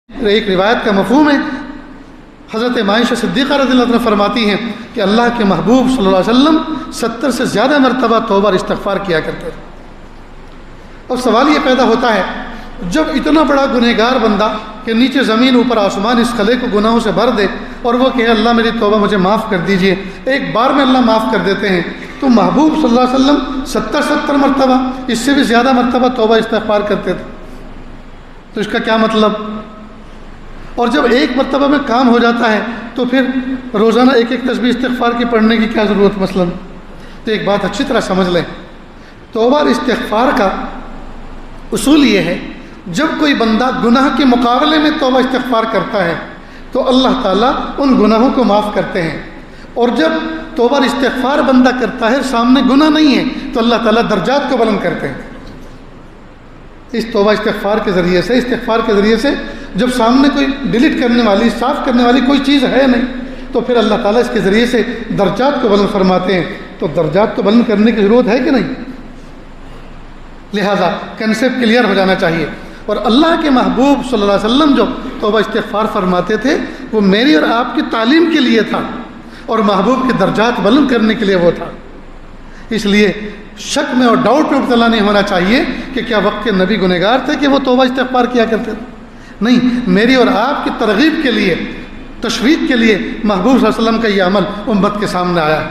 ایک روایت کا مفہوم ہے، حضرت عائشہ صدیقہ رضی اللہ عنہ فرماتی ہیں کہ اللہ کے محبوب صلی اللہ علیہ وسلم 70 سے زیادہ مرتبہ توبہ اور استغفار کیا کرتے تھے۔ اور سوال یہ پیدا ہوتا ہے، جب اتنا بڑا گنہگار بندہ کہ نیچے زمین اوپر آسمان اس خلے کو گناہوں سے بھر دے اور وہ کہے اللہ میری توبہ مجھے معاف کر دیجئے، ایک بار میں اللہ معاف کر دیتے ہیں، تو محبوب صلی اللہ علیہ وسلم 70 مرتبہ اس سے بھی زیادہ مرتبہ توبہ استغفار کرتے تھے، تو اس کا کیا مطلب؟ اور جب ایک مرتبہ میں کام ہو جاتا ہے تو پھر روزانہ ایک تسبیح استغفار کی پڑھنے کی کیا ضرورت مثلا؟ تو ایک بات اچھی طرح سمجھ لیں، توبہ اور استغفار کا اصول یہ ہے، جب کوئی بندہ گناہ کے مقابلے میں توبہ استغفار کرتا ہے تو اللہ تعالیٰ ان گناہوں کو معاف کرتے ہیں، اور جب توبہ اور استغفار بندہ کرتا ہے سامنے گناہ نہیں ہے تو اللہ تعالیٰ درجات کو بلند کرتے ہیں۔ اس توبہ استغفار کے ذریعے سے، استغفار کے ذریعے سے جب سامنے کوئی ڈیلیٹ کرنے والی، صاف کرنے والی کوئی چیز ہے نہیں، تو پھر اللہ تعالیٰ اس کے ذریعے سے درجات کو بلند فرماتے ہیں۔ تو درجات کو بلند کرنے کی ضرورت ہے کہ نہیں؟ لہذا کنسیپٹ کلیئر ہو جانا چاہیے۔ اور اللہ کے محبوب صلی اللہ علیہ وسلم جو توبہ استغفار فرماتے تھے وہ میری اور آپ کی تعلیم کے لیے تھا، اور محبوب کے درجات بلند کرنے کے لیے وہ تھا۔ اس لیے شک میں اور ڈاؤٹ میں مبتلا نہیں ہونا چاہیے کہ کیا وقت کے نبی گنہگار تھے کہ وہ توبہ استغفار کیا کرتے تھے؟ نہیں، میری اور آپ کی ترغیب کے لیے، تشویق کے لیے محبوب صلی اللہ علیہ وسلم کا یہ عمل امت کے سامنے آیا ہے۔